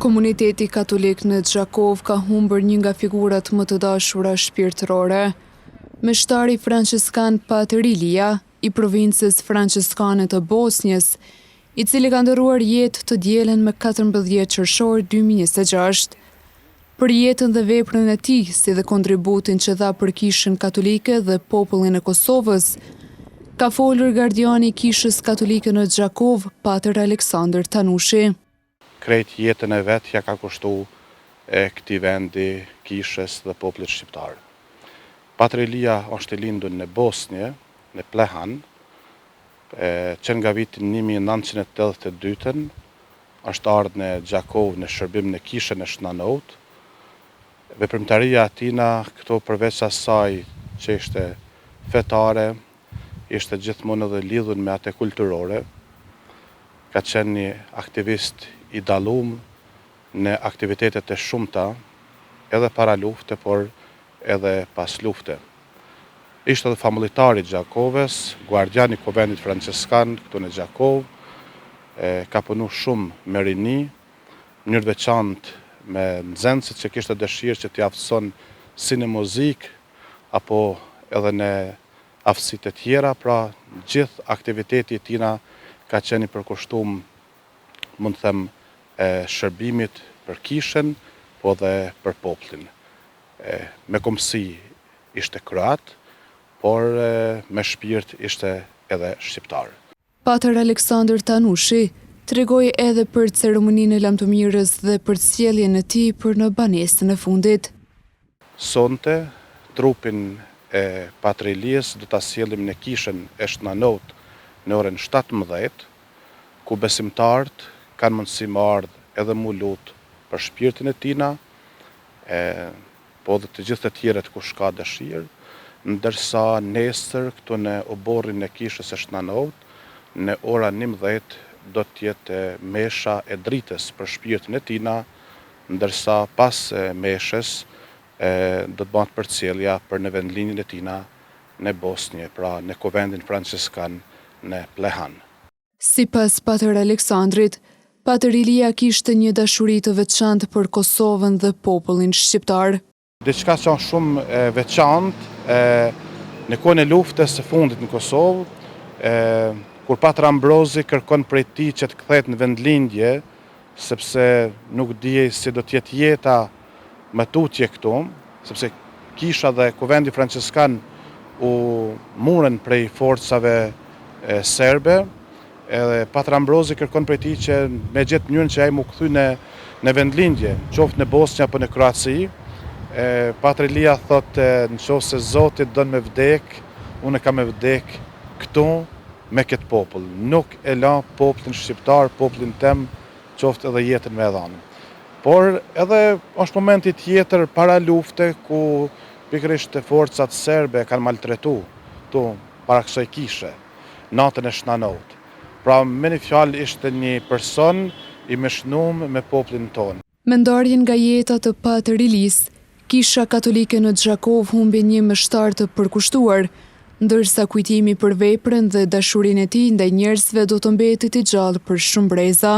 Komuniteti katolik në Gjakov ka humbur një nga figurat më të dashura shpirtërore. Meshtari franciskan Pater Ilia, i provincës franciskane të Bosnjës, i cili ka ndëruar jetë të dielen me 14 qershor 2026. Për jetën dhe veprën e tij, si dhe kontributin që dha për Kishën Katolike dhe popullin e Kosovës, ka folur gardiani i Kishës Katolike në Gjakov, Pater Aleksandr Tanushi. Krejt jetën e vetë ja ka kushtu këtij vendi, Kishës dhe popullit shqiptar. Pater Ilia është i lindur në Bosnjë, në Plehan, që nga vitin 1982 është ardhur në Gjakov në shërbim në Kishën e Shnanot. Veprimtaria e tij këto përveç asaj që ishte fetare, ishte gjithmonë edhe lidhur me atë kulturore. Ka qenë një aktivist i dallum në aktivitetet e shumta, edhe para lufte, por edhe pas lufte. Ishte edhe famullitar i Gjakovës, guardian i konventit franciskan këtu në Gjakov, ka punu shumë me rini, mënyrë veçantë me nxënësit që kishte dëshirë që t'i aftëson si në muzikë apo edhe në aftësitë e tjera, pra gjithë aktiviteti i tij ka qenë i përkushtuar, mund të them, shërbimit për Kishën, po dhe për popullin. Me komsi ishte kroat, por me shpirt ishte edhe shqiptar. Pater Aleksandr Tanushi tregoi edhe për ceremoninë e lamtëmirës dhe për sjelljen e tij për në banesën e fundit. Sonte trupin e Pater Ilias do ta sjellim në Kishën e Shnanot në orën 17, ku besimtarët kanë mundësi më ardhë edhe mu lutë për shpirtin e tina, po dhe të gjithë të tjeret kush ka dëshirë, ndërsa nesër këtu në oborrin e Kishës e Shnanot, në ora 11 do t'jetë mesha e dritës për shpirtin e tina, ndërsa pas meshës do të bëhet përcjellja për në vendlinjën e tina në Bosnjë, pra në konventin franciskan në Plehan. Sipas Pater Aleksandrit, Pater Ilia kishte një dashuri të veçantë për Kosovën dhe popullin shqiptar. Diçka që është shumë e veçantë në kohën e luftës së fundit në Kosovë, kur Pater Ambrozi kërkon prej tij që të kthehet në vendlindje, sepse nuk dijej si do të jetë jeta më tutje këtu, sepse Kisha dhe konventi franciskan u muren prej forcave serbe, edhe Pater Ambrozi kërkon prej tij që me gjetë mënyrën që ai mu kthy në vendlindje, qoftë në Bosnjë apo në Kroaci. Pater Ilia thotë, nëse Zoti don me vdek, unë kam me vdek këtu me këtë popull. Nuk e la popullin shqiptar, popullin tem, qoftë edhe jetën me dhënë. Por edhe është momenti tjetër para lufte ku pikërisht forcat serbe kanë maltretuar tu para kësaj kishe, natën e Shnanot. Pra me një fjalë ishte një person i mëshnuar me popullin tonë. Me ndarjen nga jeta të Pater Ilis, Kisha Katolike në Gjakov humbi një mështar të përkushtuar, ndërsa kujtimi për veprën dhe dashurinë e tij ndaj njerëzve do të mbetet i gjallë për shumë breza.